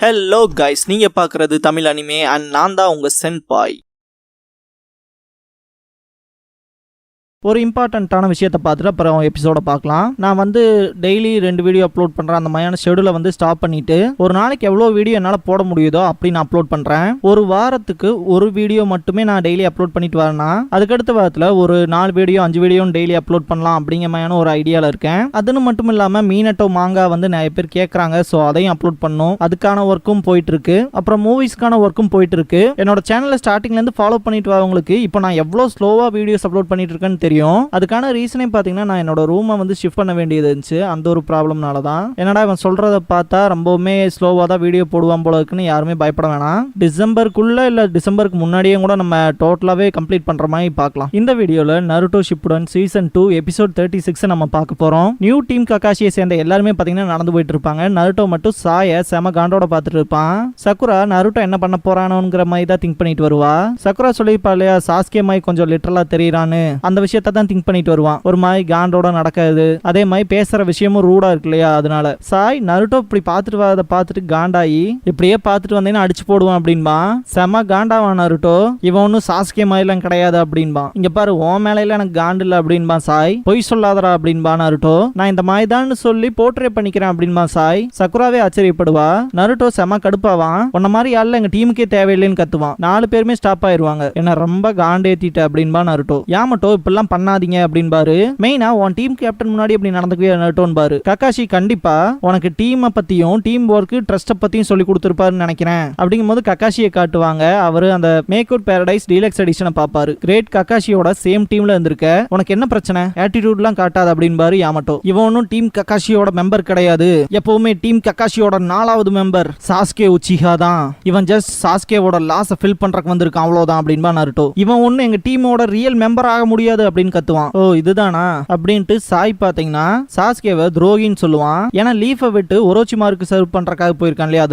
Hello guys, நீங்க பார்க்குறது Tamil anime and நான் தான் உங்க சென்பாய். ஒரு இம்பார்ட்டண்ட்டான விஷயத்தை பார்த்துட்டு அப்புறம் எபிசோட பார்க்கலாம். நான் டெய்லி 2 வீடியோ அப்லோட் பண்ணுறேன். அந்த மாதிரியான ஷெடியூலை ஸ்டாப் பண்ணிட்டு ஒரு நாளைக்கு எவ்வளோ வீடியோ என்னால் போட முடியுதோ அப்படி நான் அப்லோட் பண்ணுறேன். ஒரு வாரத்துக்கு ஒரு வீடியோ மட்டுமே நான் டெய்லி அப்லோட் பண்ணிட்டு வரேன்னா அதுக்கடுத்த வாரத்தில் ஒரு 4 வீடியோ 5 வீடியோ டெய்லி அப்லோட் பண்ணலாம் அப்படிங்கிற மாதிரியான ஒரு ஐடியாவில் இருக்கேன். அதுன்னு மட்டும் இல்லாமல் மீனட்டோ மாங்கா நிறைய பேர் கேட்குறாங்க. ஸோ அதையும் அப்லோட் பண்ணும். அதுக்கான ஒர்க்கும் போயிட்டு இருக்கு. அப்புறம் மூவிஸ்க்கான ஒர்க்கும் போயிட்டு இருக்கு. என்னோட சேனலை ஸ்டார்டிங்லேருந்து ஃபாலோ பண்ணிட்டு வரவங்களுக்கு இப்போ நான் எவ்வளோ ஸ்லோவாக வீடியோஸ் அப்லோட் பண்ணிட்டு இருக்கேன்னு தெரியும். அதுக்கான ரீசனே பாத்தீங்கன்னா நான் என்னோட ரூமை ஷிஃப்ட் பண்ண வேண்டியது இருந்துச்சு. அந்த ஒரு ப்ராப்ளம்னால தான். என்னடா இவன் சொல்றத பார்த்தா ரொம்பவுமே ஸ்லோவா தான் வீடியோ போடுவான் போல இருக்குன்னு யாருமே பயப்பட வேணாம். டிசம்பருக்குள்ள இல்ல டிசம்பருக்கு முன்னாடியே கூட நம்ம டோட்டலாவே கம்ப்ளீட் பண்ற மாதிரி பார்க்கலாம். இந்த வீடியோல நருட்டோ ஷிப்புடன் சீசன் 2 எபிசோட் 36 நம்ம பார்க்க போறோம். நியூ டீம் ககாஷியை சேர்ந்த எல்லாருமே பாத்தீங்கன்னா நடந்து போயிட்டு இருப்பாங்க. நருட்டோ மட்டும் சாய செம காண்டோட பார்த்துட்டு இருப்பான். சக்குரா நருட்டோ என்ன பண்ண போறானோங்கிற மாதிரி தான் திங்க் பண்ணிட்டு வருவா. சக்குரா சொல்லியிருப்பா இல்லையா, சாஸ்கே மாதிரி கொஞ்சம் லிட்டரலா தெரியறான்னு. அந்த விஷயத்த தான் திங்க் பண்ணிட்டு வருவான். ஒரு மாதிரி காண்டோட நடக்காது. அதே மாதிரி பேசுற விஷயமும் ரூடா இருக்கு இல்லையா, அதனால சாய் நருட்டோ இப்படி பார்த்துட்டு வரத பார்த்துட்டு காண்டாயி இப்படியே பார்த்துட்டு வந்தேன்னா அடிச்சு போடுவான் அப்படின்பா. செம காண்டாவான் நருட்டோ. இவன் ஒன்னும் சாஸ்கே மாதிரிலாம் கிடையாது அப்படின்பா. இங்க பாரு, உன் மேலையில எனக்கு காண்டு இல்ல அப்படின்பா சாய். பொய் சொல்லாதரா அப்படின்பா நருட்டோ. நான் இந்த மாதிரிதான் சொல்லி போர்ட்ரே பண்ணிக்கிறேன் அப்படின்பா சாய். சக்குராவே ஆச்சரியப்படுவா. நருட்டோ செம கடுப்பாவான். உன்ன மாதிரி யாரில் எங்க டீமுக்கே தேவையில்லைன்னு கத்துவான். 4 பேருமே ஸ்டாப் ஆயிருவாங்க. என்ன ரொம்ப காண்டு ஏத்திட்ட அப்படின்பா நருட்டோ. யாமட்டோ இப்பெல்லாம் பண்ணாதீங்க அப்படின்பாரு. மெயினா உன் டீம் கேப்டன் முன்னாடி அப்படி நடந்துக்கவே நருட்டோன்னு பாரு. ககாஷி கண்டிப்பா உனக்கு டீமை பத்தியும் டீம் ஒர்க் ட்ரஸ்ட பத்தியும் சொல்லி கொடுத்துருப்பாருன்னு நினைக்கிறேன் அப்படிங்கும் போது ககாஷியை காட்டுவாங்க. அவரு அந்த மேக் அவுட் பாரடைஸ் டீலக்ஸ் எடிஷனை பாப்பாரு. கிரேட் ககாஷியோட சேம் டீம்ல இருந்திருக்க, உனக்கு என்ன பிரச்சனை, ஆட்டிடியூட்லாம் காட்டாது அப்படின்பாரு யாமட்டோ. இவன் ஒன்னும் டீம் ககாஷியோட மெம்பர் கிடையாது. எப்பவுமே டீம் ககாஷியோட 4வது மெம்பர் சாஸ்கே உச்சிஹா தான். இவன் ஜஸ்ட் சாஸ்கேவோட லாஸை ஃபில் பண்றதுக்கு வந்திருக்கான் அவ்வளவுதான் அப்படின்பா நருட்டோ. இவன் ஒன்னும் எங்க டீமோட ரியல் மெம்பர் ஆக முடியாது அப்படின்னு கத்துவான். ஓ இதுதானா அப்படின்ட்டு சாய் பாத்தீங்கன்னா சாஸ்கேவை துரோகின்னு சொல்லுவான். ஏன்னா லீஃபை விட்டு ஒரோச்சிமாருக்கு சர்வ் பண்றதுக்காக போயிருக்கான் இல்லையா,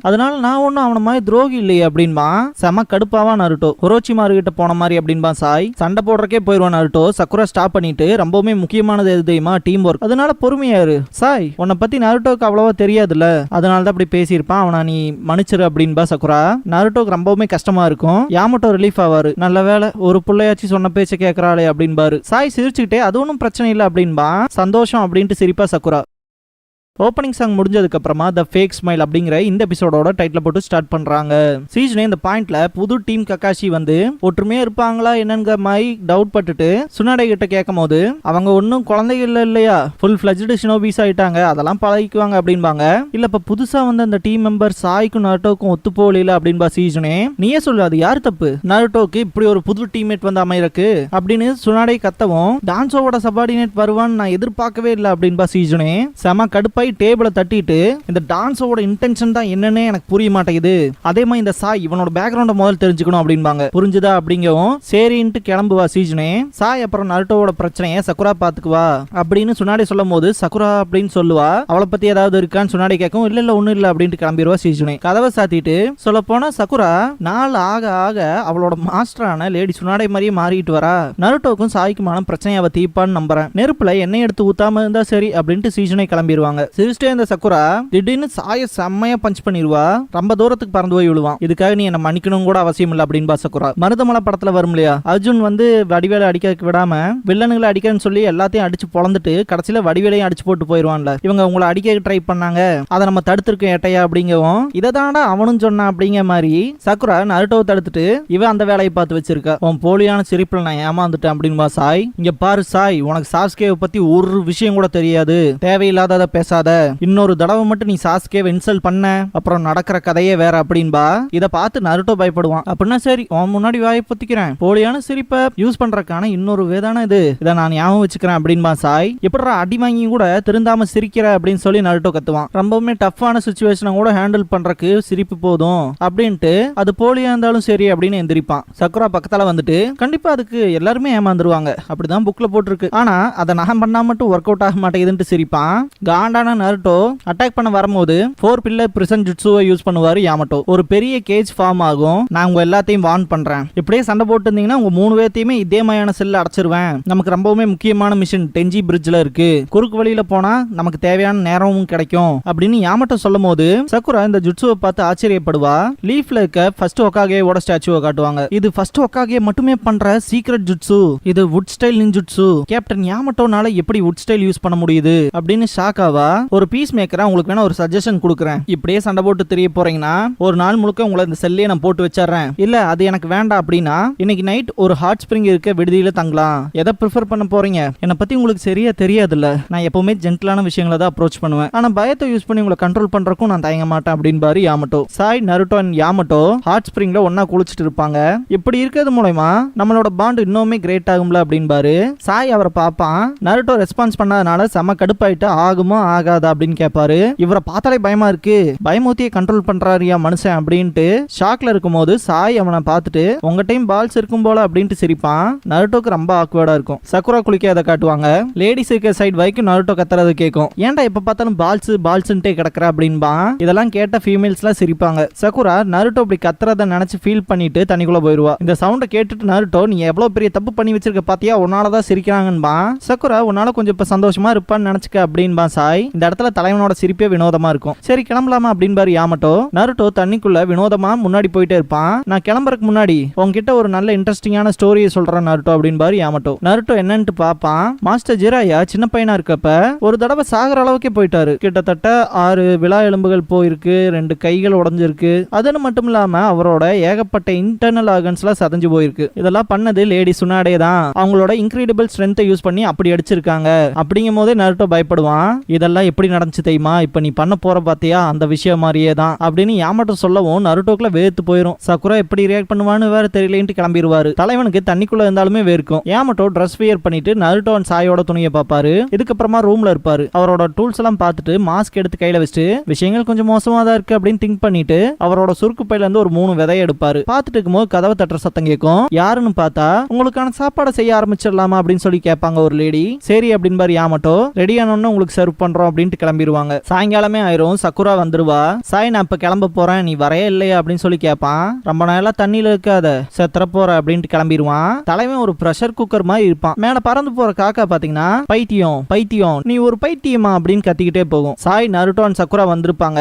அதனால நான் ஒன்னும் அவன மாதிரி துரோகி இல்லையே அப்படின்பா. செம கடுப்பாவா நருட்டோ. ஒரோச்சிமாரு கிட்ட போன மாதிரி அப்படின்பா சாய். சண்டை போடுறக்கே போயிருவான் நருட்டோ. சக்குரா ஸ்டாப் பண்ணிட்டு ரொம்பவுமே முக்கியமானது எது தெரியுமா, டீம் ஒர்க். அதனால பொறுமையாரு சாய். உன்னை பத்தி நருட்டோக்கு அவ்வளவா தெரியாதுல்ல, அதனாலதான் அப்படி பேசியிருப்பான். அவனை நீ மன்னிச்சிரு அப்படின்பா சக்குரா. நருட்டோக்கு ரொம்பவுமே கஷ்டமா இருக்கும். யாமட்டோ ரிலீஃப் ஆவாரு. நல்ல வேலை ஒரு பிள்ளையாச்சும் சொன்ன பேச்ச கேட்கறாளே அப்படின்பாரு. சாய் சிரிச்சுக்கிட்டே அது ஒன்றும் பிரச்சனை இல்லை அப்படின்பா. சந்தோஷம் அப்படின்ட்டு சிரிப்பா சக்குரா. ஓப்பனிங் சாங் முடிஞ்சதுக்கு அப்புறமா த ஃபேக் ஸ்மைல் அப்படிங்கிற இந்த எபிசோடோட டைட்டில் போட்டு ஸ்டார்ட் பண்றாங்க. சீசனே இந்த பாயிண்ட்ல புது டீம் ககாஷி ஒற்றுமையா இருப்பாங்களா என்னங்கிற மாதிரி டவுட் பட்டுட்டு சுனாடே கிட்ட கேட்கும் போது அவங்க ஒன்னும் குழந்தைகள் இல்லையா, ஃபுல் ஃபிளஜ்டு ஷினோபிஸ் ஆயிட்டாங்க, அதெல்லாம் பழகிக்குவாங்க அப்படின்பாங்க. இல்ல இப்ப புதுசா அந்த டீம் மெம்பர் சாய்க்கும் நருட்டோக்கும் ஒத்து போகல அப்படின்பா சீசனே. நீயே சொல்லு, அது யார் தப்பு, நருட்டோக்கு இப்படி ஒரு புது டீம்மேட் அமையிருக்கு அப்படின்னு சுனாடே கத்தவும் டான்சோவோட சபார்டினேட் வருவான்னு நான் எதிர்பார்க்கவே இல்லை அப்படின்பா சீசனே. செம கடுப்பாய் டேபிளை தட்டிட்டு இந்த டான்ஸோட இன்டென்ஷன் தான் என்னன்னு எனக்கு புரிய மாட்டேங்குது. அதே மாதிரி இந்த சாய் இவனோட பேக்ரவுண்ட முதல்ல தெரிஞ்சுக்கணும் அப்படின்பாங்க. புரிஞ்சுதா அப்படிங்கவும் சரின்ட்டு கிளம்புவா சீசனே. சாய் அப்புறம் நருட்டோவோட பிரச்சனையை சக்குரா பாத்துக்குவா அப்படின்னு சுனாடே சொல்லும் போது சக்குரா அப்படின்னு சொல்லுவா. அவளை பத்தி ஏதாவது இருக்கான்னு சுனாடே கேட்கும். இல்ல ஒண்ணும் இல்ல அப்படின்ட்டு கிளம்பிடுவா சீசனே. கதவை சாத்திட்டு சொல்ல போனா சக்குரா நாள் ஆக ஆக அவளோட மாஸ்டரான லேடி சுனாடே மாதிரியே மாறிட்டு வரா. நருட்டோக்கும் சாய்க்குமான பிரச்சனையை அவ தீப்பான்னு நம்புறேன். நெருப்புல எண்ணெய் எடுத்து ஊத்தாம இருந்தா சரி அப்படின்ட்டு சீசனே கிளம்பிடுவாங்க. சிரிச்சிட்டே இந்த சக்குரா திடீர்னு சாய செம்மையா பஞ்ச் பண்ணிடுவா. ரொம்ப தூரத்துக்கு பறந்து போய் விழுவான். இதுக்காக நீ என்ன மன்னிக்கணும் கூட அவசியம் இல்லை அப்படின்பா சக்குரா. மருதமலை படத்துல வரும் இல்லையா, அர்ஜுன் வடிவேலை அடிக்க விடாம வில்லனுங்களை அடிக்கன்னு சொல்லி எல்லாத்தையும் அடிச்சு பொழந்துட்டு கடைசியில வடிவேலையும் அடிச்சு போட்டு போயிருவான்ல. இவங்க உங்களை அடிக்க ட்ரை பண்ணாங்க, அதை நம்ம தடுத்திருக்கோம் ஏட்டையா அப்படிங்கவும் இதை தாண்டா அவனும் சொன்னான் அப்படிங்கிற மாதிரி சக்குரா நருட்டோவை தடுத்துட்டு இவன் அந்த வேலையை பார்த்து வச்சிருக்கா. உன் போலியான சிரிப்புல நான் ஏமாந்துட்டேன் அப்படின்பா சாய். இங்க பாரு சாய், உனக்கு சாஸ்கேவை பத்தி ஒரு விஷயம் கூட தெரியாது, தேவையில்லாத பேசாத, இன்னொரு தடவை மட்டும் நீ சாஸ்கேவை இன்சல்ட் பண்ண அப்புறம் நடக்கிற கதையே வேற அப்படின்பா. இத பார்த்து நருட்டோ பயப்படுவான். அப்படின்னா சரி உன் முன்னாடி வாயை பொத்திக்கிறேன், போலியான சிரிப்பை யூஸ் பண்றதுக்கான இன்னொரு வேதான இது, இதை நான் ஞாபகம் வச்சுக்கிறேன் அப்படின்பா சாய். எப்படா அடி வாங்கி கூட திருந்தாம சிரிக்கிற அப்படின்னு சொல்லி நருட்டோ கத்துவான். ரொம்பவுமே டஃப்பான சிச்சுவேஷனை கூட ஹேண்டில் பண்றதுக்கு சிரிப்பு போதும் அப்படின்ட்டு அது போலியா இருந்தாலும் சரி அப்படின்னு எந்திரிப்பான். சக்குரா பக்கத்தால கண்டிப்பா அதுக்கு எல்லாருமே ஏமாந்துருவாங்க, அப்படிதான் புக்ல போட்டிருக்கு, ஆனா அதை நான் பண்ணா மட்டும் ஒர்க் அவுட் ஆக மாட்டேங்குதுன்னு சிரிப்பான். காண்டான நேரா நருட்டோ அட்டாக் பண்ண வரும்போது 4 பில்லர் பிரிசன் ஜுட்சுவை யூஸ் பண்ணுவாரு யாமட்டோ. ஒரு பெரிய கேஜ் ஃபார்ம் ஆகும். நான் உங்க எல்லாத்தையும் வார்ன் பண்றேன், இப்படியே சண்டை போட்டு இருந்தீங்கன்னா உங்க 3 பேர்த்தையுமே இதே மாதிரியான செல்ல அடைச்சிருவேன். நமக்கு ரொம்பவுமே முக்கியமான மிஷன் டென்ஜி பிரிட்ஜ்ல இருக்கு, குறுக்கு வழியில போனா நமக்கு தேவையான நேரமும் கிடைக்கும் அப்படின்னு யாமட்டோ சொல்லும் போது சக்குரா இந்த ஜுட்சுவை பார்த்து ஆச்சரியப்படுவா. லீஃப்ல இருக்க ஃபர்ஸ்ட் ஒகாகேவோட ஸ்டாச்சுவை காட்டுவாங்க. இது ஃபர்ஸ்ட் ஒகாகே மட்டுமே பண்ற சீக்ரெட் ஜுட்சு, இது வுட் ஸ்டைல் நின்ஜுட்சு. கேப்டன் யாமட்டோனால எப்படி வுட் ஸ்டைல் யூஸ் பண்ண முடியுது அப்படின்னு ஷாக்காவா. ஒரு பீஸ் மேக்கரா உங்களுக்கு வேணா ஒரு சஜஷன் கொடுக்குறேன், இப்படியே சண்டை போட்டு தெரிய போறீங்கன்னா ஒரு நாள் முழுக்க உங்களை இந்த செல்லே நான் போட்டு வச்சிடறேன், இல்ல அது எனக்கு வேண்டாம் அப்படின்னா இன்னைக்கு நைட் ஒரு ஹாட் ஸ்பிரிங் இருக்க விடுதியில தங்கலாம். எதை ப்ரிஃபர் பண்ண போறீங்க? என்னை பத்தி உங்களுக்கு சரியா தெரியாதுல்ல, நான் எப்பவுமே ஜென்டிலான விஷயங்களை தான் அப்ரோச் பண்ணுவேன், ஆனா பயத்தை யூஸ் பண்ணி உங்களை கண்ட்ரோல் பண்றதுக்கும் நான் தயங்க மாட்டேன் அப்படின்னு பாரு Yamato. Sai, Naruto and Yamato hot ஸ்பிரிங்ல ஒன்னா குளிச்சுட்டு இருப்பாங்க. இப்படி இருக்கிறது மூலமா நம்மளோட பாண்ட் இன்னுமே கிரேட் ஆகும்ல அப்படின்னு பாரு. சாய் அவரை பாப்பான். நருட்டோ ரெஸ்பான்ஸ் பண்ணாதனால செம கடுப்பாயிட்டு ஆகுமா ஆகாதா அப்படின்னு கேட்பாரு. இவரை பார்த்தாலே பயமா இருக்கு, பயமூத்தியை கண்ட்ரோல் பண்றாரியா மனுஷன் அப்படின்ட்டு ஷாக்ல இருக்கும் போது சாய் அவனை பார்த்துட்டு உங்க டைம் பால்ஸ் இருக்கும் போல அப்படின்ட்டு சிரிப்பான். நருட்டோக்கு ரொம்ப ஆக்வர்டா இருக்கும். சக்குரா குளிக்க அதை காட்டுவாங்க. லேடிஸ் இருக்க சைடு வரைக்கும் நருட்டோ கத்துறது கேட்கும். ஏன்டா எப்ப பார்த்தாலும் பால்ஸ் பால்ஸ்ன்ட்டே கிடக்குற அப்படின்பா. இதெல்லாம் கேட்ட ஃபீமேல்ஸ்லாம் சிரிப்பாங்க. சக்குரா நருட்டோ இப்படி கத்துறத நினைச்சு ஃபீல் பண்ணிட்டு தண்ணிக்குள்ள போயிருவா. இந்த சவுண்டை கேட்டுட்டு நருட்டோ நீ எவ்வளவு பெரிய தப்பு பண்ணி வச்சிருக்க பாத்தியா, உன்னாலதான் சிரிக்கிறாங்கன்பா. சக்குரா உன்னால கொஞ்சம் இப்ப சந்தோஷமா இருப்பான்னு நினைச்சுக்க அப்படின்பா சாய். இந்த இடத்துல தலைவனோட சிரிப்பே வினோதமா இருக்கும். சரி கிளம்பலாமா அப்படின்பாரு யாமட்டோ. நருட்டோ தண்ணிக்குள்ள வினோதமா முன்னாடி போயிட்டே இருப்பான். நான் கிளம்புறதுக்கு முன்னாடி உங்ககிட்ட ஒரு நல்ல இன்ட்ரெஸ்டிங்கான ஸ்டோரியை சொல்றேன் நருட்டோ அப்படின்பாரு யாமட்டோ. நருட்டோ என்னன்னு பாப்பான். மாஸ்டர் ஜிராயா சின்ன பையனா இருக்கப்ப ஒரு தடவை சாகர அளவுக்கே போயிட்டாரு. கிட்டத்தட்ட 6 விழா எலும்புகள் போயிருக்கு, 2 கைகள் உடஞ்சிருக்கு. அதுன்னு மட்டும் இல்லாம அவரோட ஏகப்பட்ட இன்டர்னல் ஆர்கன்ஸ்லாம் சதஞ்சு போயிருக்கு. இதெல்லாம் பண்ணது லேடி சுனாடே தான். அவங்களோட இன்கிரெடிபிள் ஸ்ட்ரென்த்தை யூஸ் பண்ணி அப்படி அடிச்சிருக்காங்க. அப்படிங்கும் போதே நருட்டோ பயப்படுவான். இதெல்லாம் எப்படி நடந்துச்சு தெரியுமா, இப்ப நீ பண்ண போற பாத்தியா அந்த விஷயம் மாதிரியே தான் அப்படின்னு யாமட்டோ சொல்லவும் நருட்டோக்குள்ள வேர்த்து போயிரும். சக்குரா எப்படி ரியாக்ட் பண்ணுவான்னு வேற தெரியலன்ட்டு கிளம்பிடுவாரு. தலைவனுக்கு தண்ணிக்குள்ள இருந்தாலுமே வேர்க்கும். யாமட்டோ ட்ரெஸ் வியர் பண்ணிட்டு நருட்டோ அண்ட் சாயோட துணியை பார்ப்பாரு. இதுக்கப்புறமா ரூம்ல இருப்பாரு. அவரோட டூல்ஸ் எல்லாம் பார்த்துட்டு மாஸ்க் எடுத்து கையில வச்சுட்டு விஷயங்கள் கொஞ்சம் மோசமா தான் இருக்கு அப்படின்னு திங்க் பண்ணிட்டு அவரோட சுருக்கு பையில இருந்து ஒரு 3 விதையை எடுப்பாரு. பார்த்துட்டு இருக்கும்போது கதவை தட்டுற சத்தம் கேட்கும். யாருன்னு பார்த்தா உங்களுக்கான சாப்பாடை செய்ய ஆரம்பிச்சிடலாமா அப்படின்னு சொல்லி கேட்பாங்க ஒரு லேடி. சரி அப்படின்பாரு யாமட்டோ. ரெடி ஆனோன்னு உங்களுக்கு சர்வ் பண்றோம் அப்படின்ட்டு கிளம்பிடுவாங்க. சாயங்காலமே ஆயிரும். சக்குரா வந்துருவா. சாய் நான் இப்ப கிளம்ப போறேன், நீ வரைய இல்லையா அப்படின்னு சொல்லி கேட்பான். ரொம்ப நேரம் தண்ணியில இருக்காத, செத்துற போற அப்படின்ட்டு கிளம்பிடுவான். தலைவன் ஒரு பிரஷர் குக்கர் மாதிரி இருப்பான். மேல பறந்து போற காக்கா பாத்தீங்கன்னா பைத்தியம் பைத்தியம் நீ ஒரு பைத்தியமா அப்படின்னு கத்திக்கிட்டே போகும். சாய், நருட்டோ அண்ட் சக்குரா வந்திருப்பாங்க.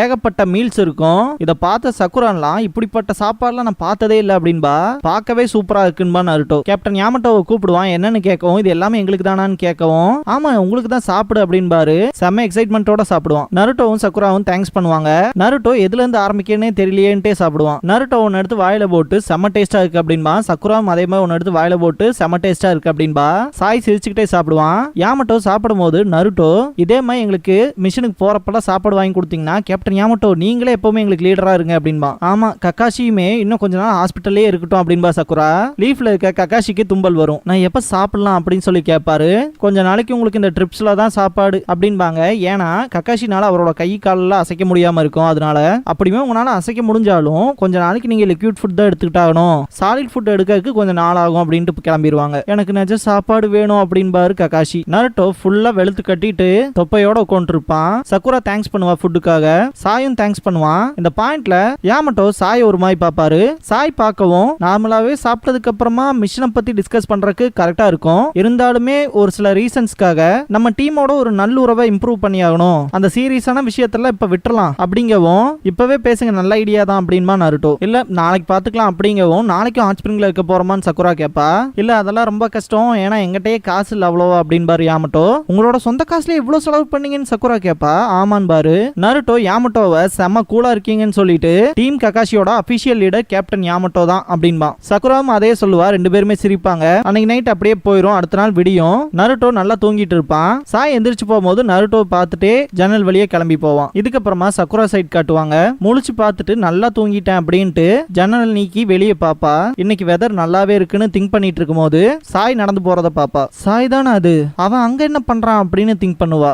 ஏகப்பட்ட மீல்ஸ் இருக்கும். இத பார்த்த சக்குரான்லாம் இப்படிப்பட்ட சாப்பாடுலாம் நான் பார்த்ததே இல்லை அப்படின்பா. பார்க்கவே சூப்பரா இருக்குன்பா நருட்டோ. கேப்டன் யாமட்டோவை கூப்பிடுவான். என்னன்னு கேட்கவும் இது எல்லாமே எங்களுக்கு தானான்னு கேட்கவும் ஆமா உங்களுக்கு தான் சாப்பிடு அப்படின்பாரு. செம்ம எக்ஸைட்மெண்டோட சாப்பிடுவான். நருட்டோவும் சக்குராவும் தேங்க்ஸ் பண்ணுவாங்க. நருட்டோ எதுல இருந்து ஆரம்பிக்கனே தெரியலையேன்ட்டே சாப்பிடுவான். நருட்டோ ஒன்னு எடுத்து வாயில போட்டு செம்ம டேஸ்டா இருக்கு அப்படின்பா. சக்குராவும் அதே மாதிரி ஒன்னு எடுத்து வாயில போட்டு செம்ம டேஸ்டா இருக்கு அப்படின்பா. சாய் சிரிச்சுக்கிட்டே சாப்பிடுவான். யாமட்டோ சாப்பிடும் போது நருட்டோ இதே மாதிரி எங்களுக்கு மிஷனுக்கு போறப்பெல்லாம் சாப்பாடு வாங்கி கொடுத்தீங்கன்னா கேப்டன் யாமட்டோ நீங்களே எப்பவுமே எங்களுக்கு லீடரா இருங்க அப்படின்பா. ஆமா கக்காஷியுமே இன்னும் கொஞ்ச நாள் ஹாஸ்பிட்டல்லே இருக்கட்டும் அப்படின்பா சக்குரா. லீஃப்ல இருக்க கக்காஷிக்கு தும்பல் வரும். நான் எப்ப சாப்பிடலாம் அப்படின்னு சொல்லி கேட்பாரு. கொஞ்ச நாளைக்கு உங்களுக்கு இந்த ட்ரிப்ஸ்ல தான் சாப்பாடு அப்படின்பாங்க. ஏன்னா கக்காஷினால அவரோட கை காலெல்லாம் அசைக்க முடியாம இருக்கும். அதனால அப்படியுமே உங்களால அசைக்க முடிஞ்சாலும் கொஞ்ச நாளைக்கு நீங்க லிக்விட் ஃபுட் தான் எடுத்துக்கிட்டாகணும், சாலிட் ஃபுட் எடுக்கிறதுக்கு கொஞ்சம் நாள் ஆகும் அப்படின்ட்டு கிளம்பிடுவாங்க. எனக்கு நிஜ சாப்பாடு வேணும் அப்படின்பாரு கக்காஷி. நருட்டோ ஃபுல்லா வெளுத்து கட்டிட்டு தொப்பையோட உட்காந்து இருப்பான். சக்குரா தேங்க்ஸ் பண்ணுவா ஃபுட்டுக்காக. சாயும் தேங்க்ஸ் பண்ணுவான். இந்த பாயிண்ட்ல யாமட்டோ சாய் ஒரு மாதிரி பாப்பாரு. சாய் பார்க்கவும் நார்மலாவே சாப்பிட்டதுக்கு அப்புறமா மிஷனை பத்தி டிஸ்கஸ் பண்றதுக்கு கரெக்டா இருக்கும். இருந்தாலுமே ஒரு சில ரீசன்ஸ்க்காக நம்ம டீமோட ஒரு நல்லுறவை இம்ப்ரூவ் பண்ணியாகணும், அந்த சீரியஸான விஷயத்துல இப்ப விட்டுறலாம் அப்படிங்கவும் இப்பவே பேசுங்க நல்ல ஐடியா தான் அப்படின்பா நருட்டோ. இல்ல நாளைக்கு பாத்துக்கலாம் அப்படிங்கவும் நாளைக்கும் ஹாட் ஸ்பிரிங்ல இருக்க போறோமான்னு சக்குரா கேப்பா. இல்ல அதெல்லாம் ரொம்ப கஷ்டம், ஏன்னா எங்கிட்டயே காசு இல்ல அவ்வளவா அப்படின்பாரு யாமட்டோ. உங்களோட சொந்த காசுல இவ்வளவு செலவு பண்ணீங்கன்னு சக்குரா கேப்பா. ஆமான் பாரு. நருட்டோ யாமட்டோவை செம்ம கூலா இருக்கீங்கன்னு சொல்லிட்டு டீம் கக்காஷியோட அபிஷியல் லீடர் கேப்டன் யாமட்டோ தான் அப்படின்பா. சக்குராவும் அதே சொல்லுவா. 2 பேருமே சிரிப்பாங்க. அன்னைக்கு நைட் அப்படியே போயிரும். அடுத்த நாள் விடியும். நருட்டோ நல்லா தூங்கிட்டு இருப்பான். சாய் எந்திரிச்சு போகும்போது நருட்டோ பார்த்துட்டே ஜன்னல் வழியே கிளம்பி போவான். இதுக்கப்புறமா சக்குரா சைட் காட்டுவாங்க. முழிச்சு பார்த்துட்டு நல்லா தூங்கிட்டேன் அப்படின்ட்டு ஜன்னல் நீக்கி வெளியே பாப்பா. இன்னைக்கு வெதர் நல்லாவே இருக்குன்னு திங்க் பண்ணிட்டு இருக்கும் போது சாய் நடந்து போறத பாப்பா. சாய் தானே அது, அவன் அங்க என்ன பண்றான் அப்படின்னு திங்க் பண்ணுவா.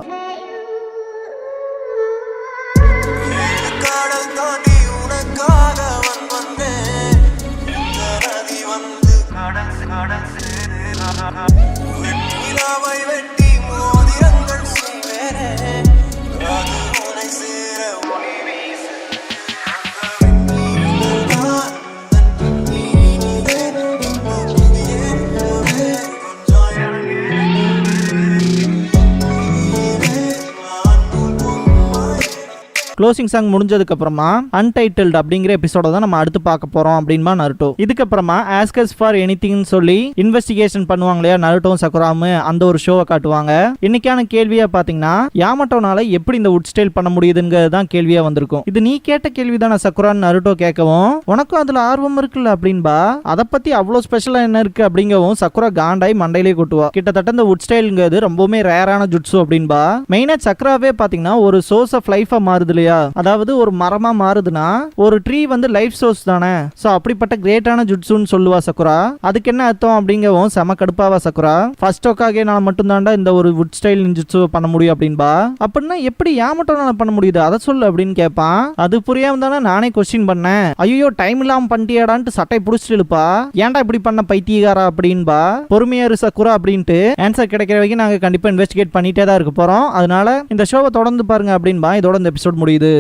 க்ளோசிங் சாங் முடிஞ்சதுக்கு அப்புறமா அன்டைட்டில்டு அப்படிங்கிற எபிசோட தான் நம்ம அடுத்து பார்க்க போறோம் அப்படின்பா நருட்டோ. இதுக்கப்புறமா ஆஸ்கஸ் ஃபார் எனிதிங் சொல்லி இன்வெஸ்டிகேஷன் பண்ணுவாங்க இல்லையா நருட்டோவும் சக்குராவும், அந்த ஒரு ஷோவை காட்டுவாங்க. இன்னைக்கான கேள்வியா பாத்தீங்கன்னா யாமட்டோனால எப்படி இந்த வுட் ஸ்டைல் பண்ண முடியுதுங்கிறது தான் கேள்வியா வந்திருக்கும். இது நீ கேட்ட கேள்விதான சக்குரான்னு நருட்டோ கேட்கவும், உனக்கும் அதுல ஆர்வம் இருக்குல்ல அப்படின்பா. அதை பத்தி அவ்வளவு ஸ்பெஷலா என்ன இருக்கு அப்படிங்கவும் சக்குரா காண்டாய் மண்டையிலே கொட்டுவா. கிட்டத்தட்ட இந்த வுட் ஸ்டைல்ங்கிறது ரொம்பவுமே ரேரான ஜுட்ஸு அப்படின்பா. மெயினா சக்ராவே பாத்தீங்கன்னா ஒரு சோர்ஸ் ஆஃப் லைஃபா மாறுது இல்லையா, அதாவது ஒரு மரமா மாறுதுன்னா ஒரு ட்ரீ வந்து லைஃப் சோர்ஸ் தானே. சோ அப்படிப்பட்ட கிரேட்டான ஜுட்ஸுன்னு சொல்லுவா சக்குரா. அதுக்கு என்ன அர்த்தம் அப்படிங்கவும் செம கடுப்பாவா சக்குரா. ஃபர்ஸ்ட் ஓக்காகே நான் மட்டும் தாண்டா இந்த ஒரு வுட் ஸ்டைல் நிஞ்சுட்ஸு பண்ண முடியும் அப்படின்பா. அப்படின்னா எப்படி யாமட்டோனால பண்ண முடியுது அதை சொல்லு அப்படின்னு கேட்பான். அது புரியாம தானே நானே கொஸ்டின் பண்ணேன். ஐயோ டைம் இல்லாம பண்ணிட்டியாடான்ட்டு சட்டை புடிச்சிட்டு இழுப்பா. ஏன்டா இப்படி பண்ண பைத்தியகாரா அப்படின்பா. பொறுமையா இரு சக்குரா அப்படின்ட்டு ஆன்சர் கிடைக்கிற வரைக்கும் நாங்க கண்டிப்பா இன்வெஸ்டிகேட் பண்ணிட்டே தான் இருக்க போறோம். அதனால இந்த ஷோவை தொடர்ந்து பாருங்க அப்படின்பா. இதோட இந்த எபிசோட் முடியுது.